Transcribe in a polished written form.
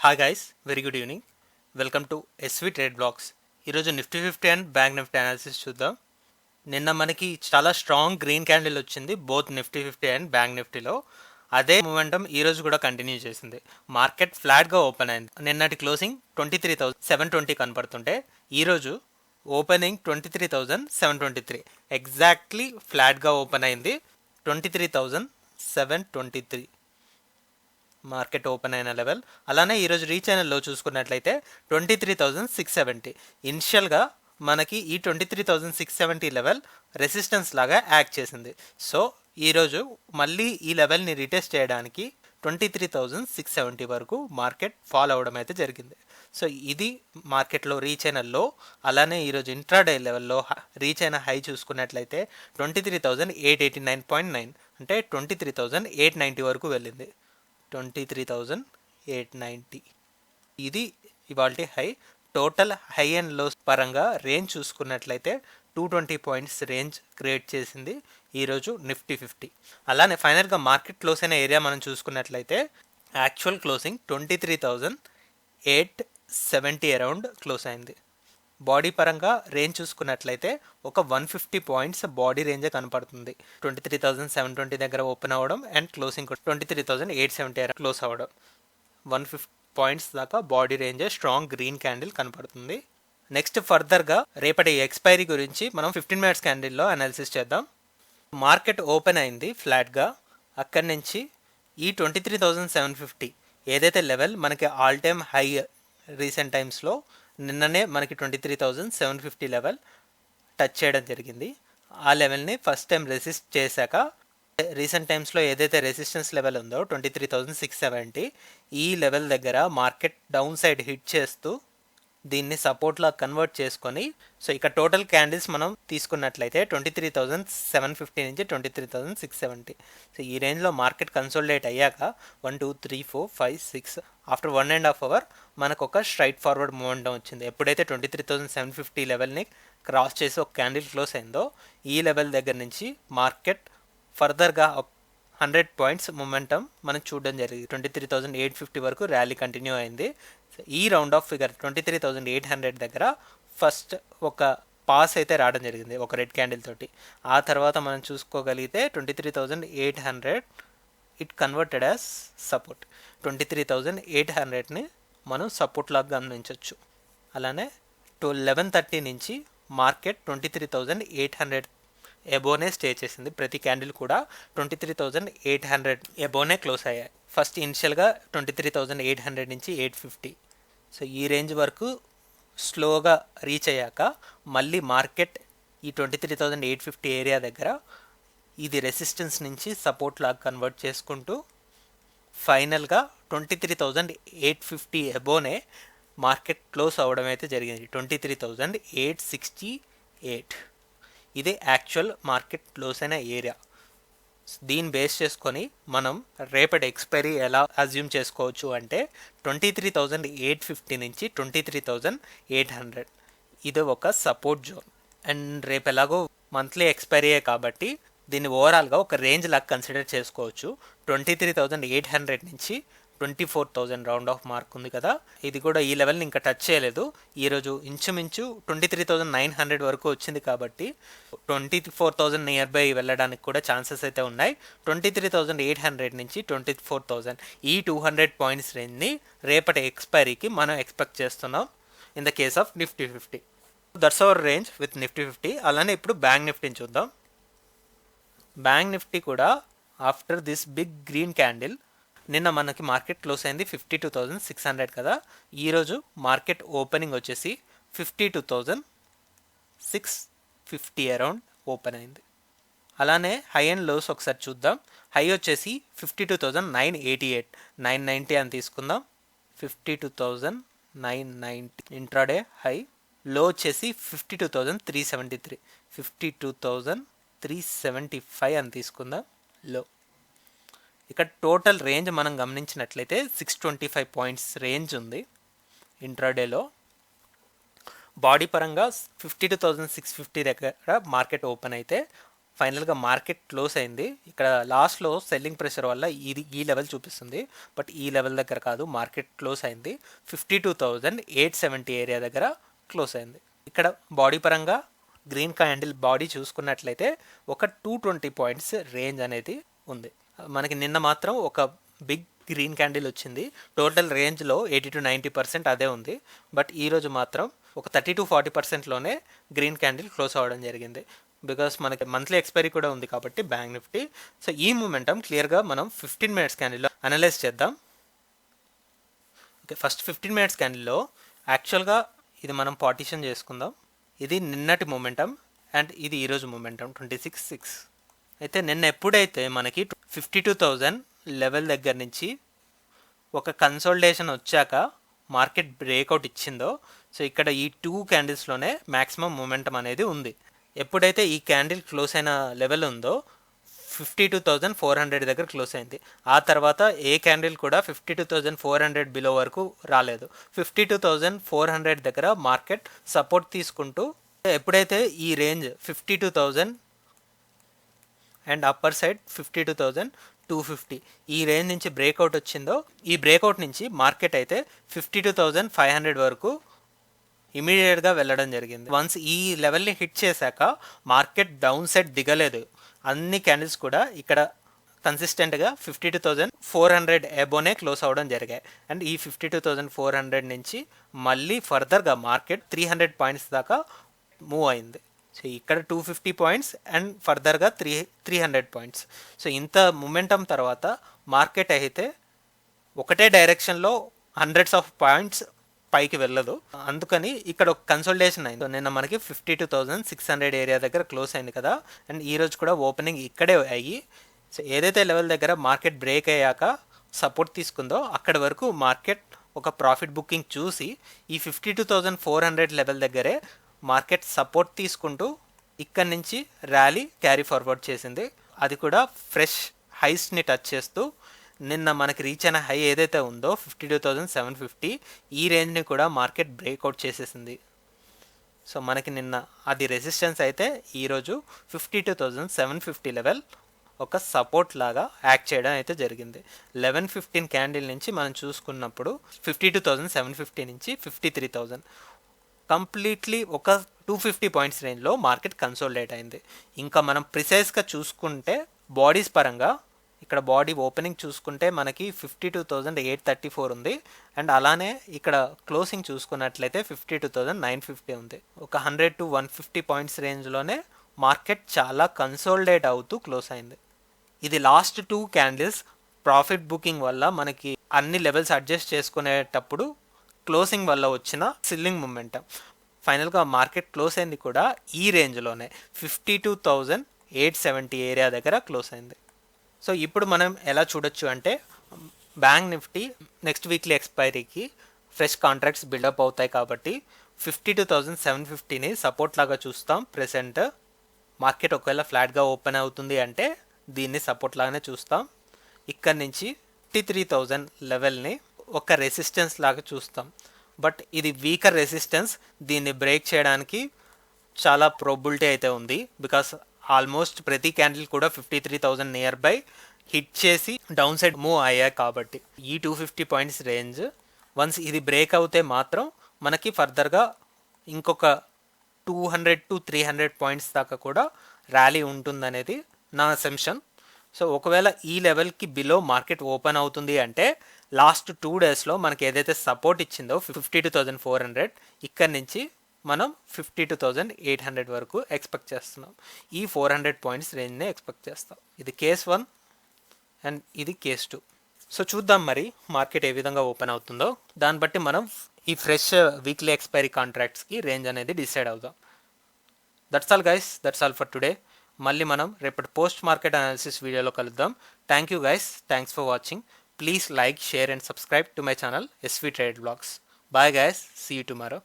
Hi guys, very good evening. Welcome to SV trade blogs. ఈరోజు Nifty 50 and bank Nifty analysis చూద్దాం. నిన్న మనకి చాలా స్ట్రాంగ్ గ్రీన్ క్యాండిల్ వచ్చింది బోత్ నిఫ్టీ 50 అండ్ బ్యాంక్ నిఫ్టీలో. అదే మూమెంటం ఈరోజు కూడా కంటిన్యూ చేసింది. మార్కెట్ ఫ్లాట్గా ఓపెన్ అయింది. నిన్నటి క్లోజింగ్ 23,720 కనపడుతుంటే ఈరోజు ఓపెనింగ్ 23,723, ఎగ్జాక్ట్లీ ఫ్లాట్గా ఓపెన్ అయింది. 23,723 మార్కెట్ ఓపెన్ అయిన లెవెల్. అలానే ఈరోజు రీచ్ అయిన లో చూసుకున్నట్లయితే 23,670. ఇనిషియల్గా మనకి ఈ 23,670 లెవెల్ రెసిస్టెన్స్ లాగా యాక్ట్ చేసింది. సో ఈరోజు మళ్ళీ ఈ లెవెల్ని రీటెస్ట్ చేయడానికి 23,670 వరకు మార్కెట్ ఫాల్ అవ్వడం అయితే జరిగింది. సో ఇది మార్కెట్లో రీచ్ అయిన లో. అలానే ఈరోజు ఇంట్రాడే లెవెల్లో రీచ్ అయిన హై చూసుకున్నట్లయితే 23,889.9, అంటే 23,890 వరకు వెళ్ళింది. 23,890 ఇది ఇవాల్టి high. Total high and lows పరంగా రేంజ్ చూసుకున్నట్లయితే 220 పాయింట్స్ రేంజ్ క్రియేట్ చేసింది ఈరోజు నిఫ్టీ 50. అలానే ఫైనల్గా మార్కెట్ క్లోజ్ అయిన ఏరియా మనం చూసుకున్నట్లయితే యాక్చువల్ క్లోజింగ్ 23,870 అరౌండ్ క్లోజ్ అయింది. బాడీ పరంగా రేంజ్ చూసుకున్నట్లయితే ఒక 150 పాయింట్స్ బాడీ రేంజే కనపడుతుంది. 23,720 దగ్గర ఓపెన్ అవ్వడం అండ్ క్లోజింగ్ 23,870 క్లోజ్ అవ్వడం. 150 పాయింట్స్ దాకా బాడీ రేంజే స్ట్రాంగ్ గ్రీన్ క్యాండిల్ కనపడుతుంది. నెక్స్ట్ ఫర్దర్గా రేపటి ఎక్స్పైరీ గురించి మనం 15 మినిట్స్ క్యాండిల్లో అనాలిసిస్ చేద్దాం. మార్కెట్ ఓపెన్ అయింది ఫ్లాట్గా. అక్కడి నుంచి ఈ 23,750 ఏదైతే లెవెల్ మనకి ఆల్ టైమ్ హై రీసెంట్ టైమ్స్లో నిన్ననే మనకి 23,750 లెవెల్ టచ్ చేయడం జరిగింది. ఆ లెవెల్ని ఫస్ట్ టైం రెసిస్ట్ చేశాక రీసెంట్ టైమ్స్లో ఏదైతే రెసిస్టెన్స్ లెవెల్ ఉందో 23,670, ఈ లెవెల్ దగ్గర మార్కెట్ డౌన్ సైడ్ హిట్ చేస్తూ దీన్ని సపోర్ట్లా కన్వర్ట్ చేసుకొని, సో ఇక్కడ టోటల్ క్యాండిల్స్ మనం తీసుకున్నట్లయితే 23,750 నుంచి 23,670. సో ఈ రేంజ్లో మార్కెట్ కన్సోలిడేట్ అయ్యాక 1 2 3 4 5 6 ఆఫ్టర్ 1.5 అవర్ మనకు ఒక స్ట్రైట్ ఫార్వర్డ్ మూమెంటం వచ్చింది. ఎప్పుడైతే 23,750 లెవెల్ని క్రాస్ చేసి ఒక క్యాండిల్ క్లోజ్ అయిందో ఈ లెవెల్ దగ్గర నుంచి మార్కెట్ ఫర్దర్గా 100 పాయింట్స్ మొమెంటం మనం చూడడం జరిగింది. 23,850 వరకు ర్యాలీ కంటిన్యూ అయింది. ఈ రౌండ్ ఆఫ్ ఫిగర్ 23,800 దగ్గర ఫస్ట్ ఒక పాస్ అయితే రావడం జరిగింది ఒక రెడ్ క్యాండిల్ తోటి. ఆ తర్వాత మనం చూసుకోగలిగితే 23,800 ఇట్ కన్వర్టెడ్ యాజ్ సపోర్ట్. 23,800ని మనం సపోర్ట్ లాగా గమనించవచ్చు. అలానే 11:30 నుంచి మార్కెట్ 23,800 ఎబోనే స్టే చేసింది. ప్రతి క్యాండిల్ కూడా 23,800 ఎబోనే క్లోజ్ అయ్యాయి. ఫస్ట్ ఇనిషియల్గా 23,800 నుంచి 850. సో ఈ రేంజ్ వరకు స్లోగా రీచ్ అయ్యాక మళ్ళీ మార్కెట్ ఈ 23,850 ఏరియా దగ్గర ఇది రెసిస్టెన్స్ నుంచి సపోర్ట్ లాగా కన్వర్ట్ చేసుకుంటూ ఫైనల్గా 23,850 ఎబోనే మార్కెట్ క్లోజ్ అవ్వడం అయితే జరిగింది. 23,868 ఇదే యాక్చువల్ మార్కెట్ క్లోజ్ అయిన ఏరియా. దీన్ని బేస్ చేసుకొని మనం రేపటి ఎక్స్పైరీ ఎలా అజ్యూమ్ చేసుకోవచ్చు అంటే 23,850 నుంచి 23,800 ఇది ఒక సపోర్ట్ జోన్. అండ్ రేపు ఎలాగో మంత్లీ ఎక్స్పైరీయే కాబట్టి దీన్ని ఓవరాల్గా ఒక రేంజ్ లాగా కన్సిడర్ చేసుకోవచ్చు. 23,800 నుంచి 24,000 రౌండ్ ఆఫ్ మార్క్ ఉంది కదా, ఇది కూడా ఈ లెవెల్ని ఇంకా టచ్ చేయలేదు. ఈరోజు ఇంచుమించు 23,900 వరకు వచ్చింది కాబట్టి 24,000 నియర్ బై వెళ్ళడానికి కూడా ఛాన్సెస్ అయితే ఉన్నాయి. 23,800 నుంచి 24,000 ఈ 200 పాయింట్స్ రేంజ్ని రేపటి ఎక్స్పైరీకి మనం ఎక్స్పెక్ట్ చేస్తున్నాం in the case of Nifty 50. That's our range with Nifty 50. అలానే ఇప్పుడు బ్యాంక్ నిఫ్టీని చూద్దాం. బ్యాంక్ నిఫ్టీ కూడా after this big green candle నిన్న మనకి మార్కెట్ క్లోజ్ అయింది 52,600 కదా. ఈరోజు మార్కెట్ ఓపెనింగ్ వచ్చేసి 52,650 అరౌండ్ ఓపెన్ అయింది. అలానే హై అండ్ లోస్ ఒకసారి చూద్దాం. హై వచ్చేసి 52,988, 990 అని తీసుకుందాం. 52,990 ఇంట్రాడే హై. లో వచ్చేసి 52,373, 52,375 అని తీసుకుందాం లో. ఇక్కడ టోటల్ రేంజ్ మనం గమనించినట్లయితే 625 పాయింట్స్ రేంజ్ ఉంది ఇంట్రాడేలో. బాడీ పరంగా 52,650 దగ్గర మార్కెట్ ఓపెన్ అయితే ఫైనల్గా మార్కెట్ క్లోజ్ అయింది. ఇక్కడ లాస్ట్లో సెల్లింగ్ ప్రెషర్ వల్ల ఈ లెవెల్ చూపిస్తుంది, బట్ ఈ లెవెల్ దగ్గర కాదు. మార్కెట్ క్లోజ్ అయింది 52,870 ఏరియా దగ్గర క్లోజ్ అయింది. ఇక్కడ బాడీ పరంగా గ్రీన్ క్యాండిల్ బాడీ చూసుకున్నట్లయితే ఒక 220 పాయింట్స్ రేంజ్ అనేది ఉంది. మనకి నిన్న మాత్రం ఒక బిగ్ గ్రీన్ క్యాండిల్ వచ్చింది. టోటల్ రేంజ్లో 80-90% అదే ఉంది. బట్ ఈరోజు మాత్రం ఒక 30-40%లోనే గ్రీన్ క్యాండిల్ క్లోజ్ అవ్వడం జరిగింది. బికాస్ మనకి మంత్లీ ఎక్స్పైరీ కూడా ఉంది కాబట్టి బ్యాంక్ నిఫ్టీ. సో ఈ మూమెంటం క్లియర్గా మనం 15 మినిట్స్ క్యాండిల్లో అనలైజ్ చేద్దాం. ఓకే, ఫస్ట్ 15 మినిట్స్ క్యాండిల్లో యాక్చువల్గా ఇది మనం పార్టిషన్ చేసుకుందాం. ఇది నిన్నటి మూమెంటం అండ్ ఇది ఈరోజు మూమెంటం 26.6. అయితే నిన్న ఎప్పుడైతే మనకి 52,000 లెవెల్ దగ్గర నుంచి ఒక కన్సోలిడేషన్ వచ్చాక మార్కెట్ బ్రేక్అవుట్ ఇచ్చిందో, సో ఇక్కడ ఈ 2 క్యాండిల్స్లోనే మ్యాక్సిమం మూమెంటం అనేది ఉంది. ఎప్పుడైతే ఈ క్యాండిల్ క్లోజ్ అయిన లెవెల్ ఉందో 52,400 దగ్గర క్లోజ్ అయింది. ఆ తర్వాత ఏ క్యాండిల్ కూడా 52,400 బిలో వరకు రాలేదు. 52,400 దగ్గర మార్కెట్ సపోర్ట్ తీసుకుంటూ ఎప్పుడైతే ఈ రేంజ్ 52,000 అండ్ అప్పర్ సైడ్ 52,250 ఈ రేంజ్ నుంచి బ్రేక్అవుట్ వచ్చిందో, ఈ బ్రేక్అవుట్ నుంచి మార్కెట్ అయితే 52,500 వరకు ఇమీడియట్గా వెళ్ళడం జరిగింది. వన్స్ ఈ లెవెల్ని హిట్ చేశాక మార్కెట్ డౌన్ సైడ్ దిగలేదు. అన్ని క్యాండిల్స్ కూడా ఇక్కడ కన్సిస్టెంట్గా 52,400 ఎబోనే క్లోజ్ అవ్వడం జరిగాయి. అండ్ ఈ 52,400 నుంచి మళ్ళీ ఫర్దర్గా మార్కెట్ 300 పాయింట్స్ దాకా మూవ్ అయింది. సో ఇక్కడ 250 పాయింట్స్ అండ్ ఫర్దర్గా 300 పాయింట్స్. సో ఇంత మూమెంటం తర్వాత మార్కెట్ అయితే ఒకటే డైరెక్షన్లో హండ్రెడ్స్ ఆఫ్ పాయింట్స్ పైకి వెళ్ళదు. అందుకని ఇక్కడ ఒక కన్సోలిడేషన్ అయింది. నిన్న మనకి 52,600 ఏరియా దగ్గర క్లోజ్ అయింది కదా, అండ్ ఈరోజు కూడా ఓపెనింగ్ ఇక్కడే అయ్యి, సో ఏదైతే లెవెల్ దగ్గర మార్కెట్ బ్రేక్ అయ్యాక సపోర్ట్ తీసుకుందో అక్కడి వరకు మార్కెట్ ఒక ప్రాఫిట్ బుకింగ్ చూసి ఈ 52,400 లెవెల్ దగ్గరే మార్కెట్ సపోర్ట్ తీసుకుంటూ ఇక్కడి నుంచి ర్యాలీ క్యారీ ఫార్వర్డ్ చేసింది. అది కూడా ఫ్రెష్ హైస్ని టచ్ చేస్తూ నిన్న మనకి రీచ్ అయిన హై ఏదైతే ఉందో 52,750 ఈ రేంజ్ని కూడా మార్కెట్ బ్రేక్అవుట్ చేసేసింది. సో మనకి నిన్న అది రెసిస్టెన్స్ అయితే ఈరోజు 52,750 లెవెల్ ఒక సపోర్ట్ లాగా యాక్ట్ చేయడం అయితే జరిగింది. 11:15 క్యాండిల్ నుంచి మనం చూసుకున్నప్పుడు 52,750 నుంచి 53,000 కంప్లీట్లీ ఒక 250 పాయింట్స్ రేంజ్లో మార్కెట్ కన్సోలిడేట్ అయింది. ఇంకా మనం ప్రిసైజ్గా చూసుకుంటే బాడీస్ పరంగా ఇక్కడ బాడీ ఓపెనింగ్ చూసుకుంటే మనకి 52,834 ఉంది. అండ్ అలానే ఇక్కడ క్లోజింగ్ చూసుకున్నట్లయితే 52,950 ఉంది. ఒక 100-150 పాయింట్స్ రేంజ్లోనే మార్కెట్ చాలా కన్సోలిడేట్ అవుతూ క్లోజ్ అయింది. ఇది లాస్ట్ 2 క్యాండిల్స్ ప్రాఫిట్ బుకింగ్ వల్ల మనకి అన్ని లెవెల్స్ అడ్జస్ట్ చేసుకునేటప్పుడు క్లోజింగ్ వల్ల వచ్చిన సిల్లింగ్ మూమెంటం. ఫైనల్గా మార్కెట్ క్లోజ్ అయింది కూడా ఈ రేంజ్లోనే 52,870 ఏరియా దగ్గర క్లోజ్ అయింది. సో ఇప్పుడు మనం ఎలా చూడొచ్చు అంటే బ్యాంక్ నిఫ్టీ నెక్స్ట్ వీక్లీ ఎక్స్పైరీకి ఫ్రెష్ కాంట్రాక్ట్స్ బిల్డప్ అవుతాయి కాబట్టి 52,750ని సపోర్ట్ లాగా చూస్తాం. ప్రెసెంట్ మార్కెట్ ఒకవేళ ఫ్లాట్గా ఓపెన్ అవుతుంది అంటే దీన్ని సపోర్ట్ లాగానే చూస్తాం. ఇక్కడ నుంచి 53,000 లెవెల్ని ఒక రెసిస్టెన్స్ లాగా చూస్తాం. బట్ ఇది వీకర్ రెసిస్టెన్స్, దీన్ని బ్రేక్ చేయడానికి చాలా ప్రాబిలిటీ అయితే ఉంది. బికాస్ ఆల్మోస్ట్ ప్రతి క్యాండిల్ కూడా 53,000 నియర్ బై హిట్ చేసి డౌన్ సైడ్ మూవ్ అయ్యాయి కాబట్టి ఈ 250 పాయింట్స్ రేంజ్ వన్స్ ఇది బ్రేక్ అవుతే మాత్రం మనకి ఫర్దర్గా ఇంకొక 200-300 పాయింట్స్ దాకా కూడా ర్యాలీ ఉంటుందనేది నా అసెంప్షన్. సో ఒకవేళ ఈ లెవెల్కి బిలో మార్కెట్ ఓపెన్ అవుతుంది అంటే లాస్ట్ 2 డేస్లో మనకి ఏదైతే సపోర్ట్ ఇచ్చిందో 52,400 ఇక్కడ నుంచి మనం 52,800 వరకు ఎక్స్పెక్ట్ చేస్తున్నాం. ఈ 400 పాయింట్స్ రేంజ్నే ఎక్స్పెక్ట్ చేస్తాం. ఇది కేస్ 1 అండ్ ఇది కేస్ 2. సో చూద్దాం మరి మార్కెట్ ఏ విధంగా ఓపెన్ అవుతుందో, దాన్ని బట్టి మనం ఈ ఫ్రెష్ వీక్లీ ఎక్స్పైరీ కాంట్రాక్ట్స్కి రేంజ్ అనేది డిసైడ్ అవుదాం. That's all guys, that's all for today. మళ్ళీ మనం రేపటి పోస్ట్ మార్కెట్ అనాలిసిస్ వీడియోలో కలుద్దాం. Thank you guys, thanks for watching. Please like, share and subscribe to my channel SV Trade Vlogs. Bye guys, see you tomorrow.